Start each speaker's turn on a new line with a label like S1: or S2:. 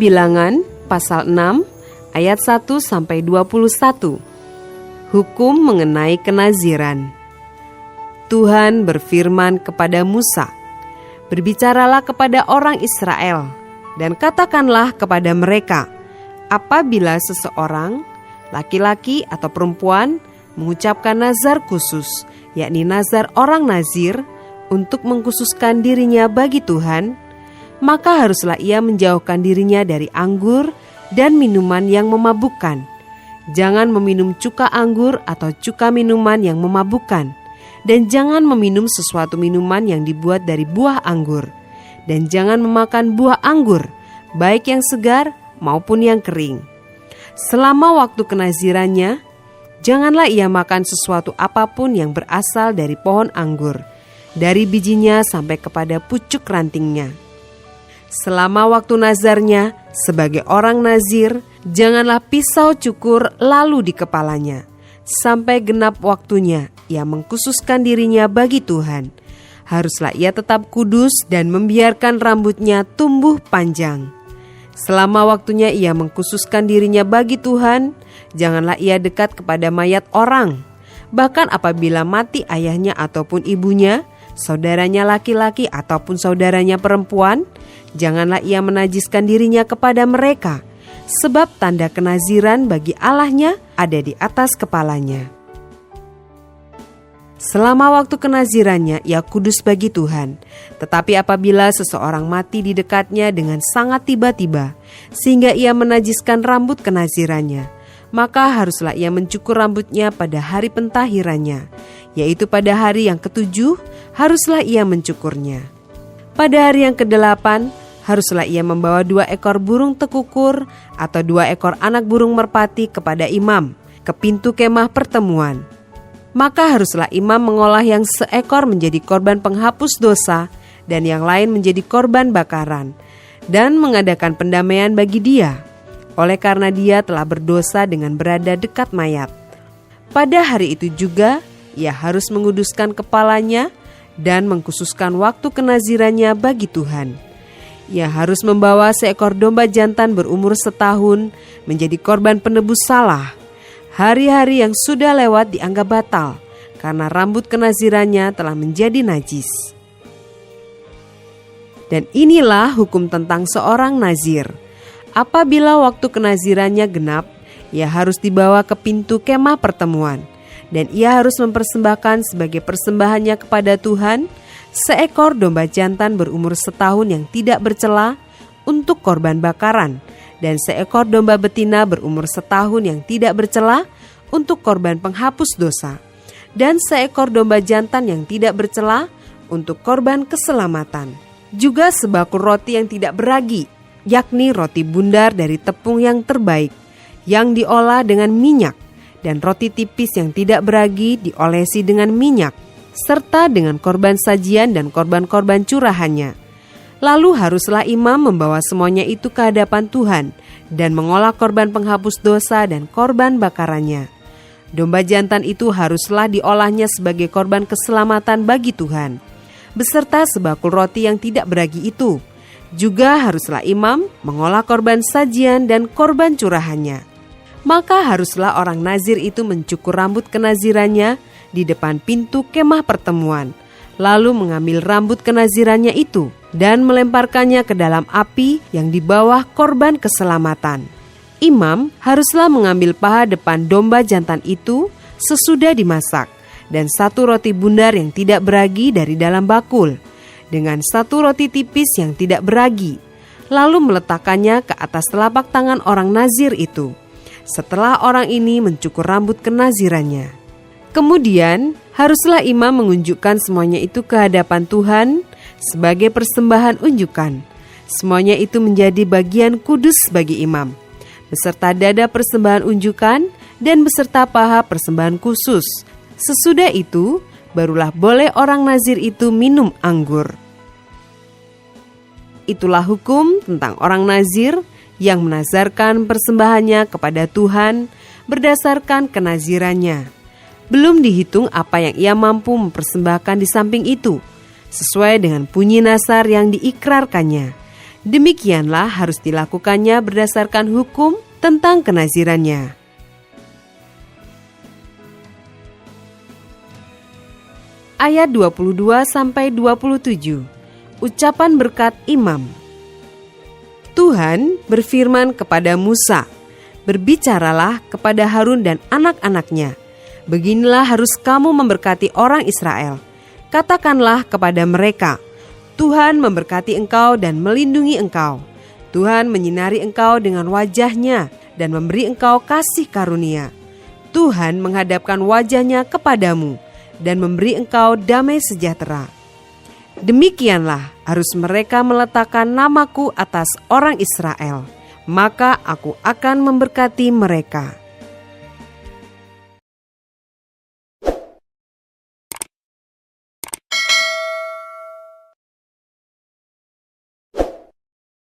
S1: Bilangan pasal 6 ayat 1-21. Hukum mengenai kenaziran. Tuhan berfirman kepada Musa, "Berbicaralah kepada orang Israel, dan katakanlah kepada mereka, apabila seseorang, laki-laki atau perempuan, mengucapkan nazar khusus, yakni nazar orang nazir, untuk mengkhususkan dirinya bagi Tuhan, maka haruslah ia menjauhkan dirinya dari anggur dan minuman yang memabukkan. Jangan meminum cuka anggur atau cuka minuman yang memabukkan, dan jangan meminum sesuatu minuman yang dibuat dari buah anggur, dan jangan memakan buah anggur, baik yang segar maupun yang kering. Selama waktu kenazirannya, janganlah ia makan sesuatu apapun yang berasal dari pohon anggur, dari bijinya sampai kepada pucuk rantingnya. Selama waktu nazarnya, sebagai orang nazir, janganlah pisau cukur lalu di kepalanya. Sampai genap waktunya, ia mengkhususkan dirinya bagi Tuhan. Haruslah ia tetap kudus dan membiarkan rambutnya tumbuh panjang. Selama waktunya ia mengkhususkan dirinya bagi Tuhan, janganlah ia dekat kepada mayat orang. Bahkan apabila mati ayahnya ataupun ibunya, saudaranya laki-laki ataupun saudaranya perempuan, janganlah ia menajiskan dirinya kepada mereka, sebab tanda kenaziran bagi Allahnya ada di atas kepalanya. Selama waktu kenazirannya, ia kudus bagi Tuhan. Tetapi apabila seseorang mati di dekatnya dengan sangat tiba-tiba, sehingga ia menajiskan rambut kenazirannya, maka haruslah ia mencukur rambutnya pada hari pentahirannya, yaitu pada hari yang ke-7, haruslah ia mencukurnya. Pada hari yang ke-8, haruslah ia membawa 2 ekor burung tekukur atau 2 ekor anak burung merpati kepada imam, ke pintu kemah pertemuan. Maka haruslah imam mengolah yang seekor menjadi korban penghapus dosa, dan yang lain menjadi korban bakaran, dan mengadakan pendamaian bagi dia, oleh karena dia telah berdosa dengan berada dekat mayat. Pada hari itu juga, ia harus menguduskan kepalanya dan mengkhususkan waktu kenazirannya bagi Tuhan. Ia harus membawa seekor domba jantan berumur 1 tahun menjadi korban penebus salah. Hari-hari yang sudah lewat dianggap batal, karena rambut kenazirannya telah menjadi najis. Dan inilah hukum tentang seorang nazir. Apabila waktu kenazirannya genap, ia harus dibawa ke pintu kemah pertemuan, dan ia harus mempersembahkan sebagai persembahannya kepada Tuhan seekor domba jantan berumur 1 tahun yang tidak bercela untuk korban bakaran, dan seekor domba betina berumur 1 tahun yang tidak bercela untuk korban penghapus dosa, dan seekor domba jantan yang tidak bercela untuk korban keselamatan. Juga sebakul roti yang tidak beragi, yakni roti bundar dari tepung yang terbaik, yang diolah dengan minyak, dan roti tipis yang tidak beragi diolesi dengan minyak, serta dengan korban sajian dan korban-korban curahannya. Lalu haruslah imam membawa semuanya itu ke hadapan Tuhan dan mengolah korban penghapus dosa dan korban bakarannya. Domba jantan itu haruslah diolahnya sebagai korban keselamatan bagi Tuhan, beserta sebakul roti yang tidak beragi itu. Juga haruslah imam mengolah korban sajian dan korban curahannya. Maka haruslah orang nazir itu mencukur rambut kenazirannya di depan pintu kemah pertemuan, lalu mengambil rambut kenazirannya itu dan melemparkannya ke dalam api yang di bawah korban keselamatan. Imam haruslah mengambil paha depan domba jantan itu sesudah dimasak, dan 1 roti bundar yang tidak beragi dari dalam bakul, dengan 1 roti tipis yang tidak beragi, lalu meletakkannya ke atas telapak tangan orang nazir itu, setelah orang ini mencukur rambut kenazirannya. Kemudian haruslah imam mengunjukkan semuanya itu ke hadapan Tuhan sebagai persembahan unjukan. Semuanya itu menjadi bagian kudus bagi imam, beserta dada persembahan unjukan dan beserta paha persembahan khusus. Sesudah itu, barulah boleh orang nazir itu minum anggur. Itulah hukum tentang orang nazir yang menazarkan persembahannya kepada Tuhan berdasarkan kenazirannya. Belum dihitung apa yang ia mampu mempersembahkan di samping itu, sesuai dengan bunyi nazar yang diikrarkannya. Demikianlah harus dilakukannya berdasarkan hukum tentang kenazirannya. Ayat 22-27, ucapan berkat imam. Tuhan berfirman kepada Musa, "Berbicaralah kepada Harun dan anak-anaknya. Beginilah harus kamu memberkati orang Israel. Katakanlah kepada mereka, Tuhan memberkati engkau dan melindungi engkau. Tuhan menyinari engkau dengan wajahnya dan memberi engkau kasih karunia. Tuhan menghadapkan wajahnya kepadamu dan memberi engkau damai sejahtera." Demikianlah harus mereka meletakkan namaku atas orang Israel, maka aku akan memberkati mereka.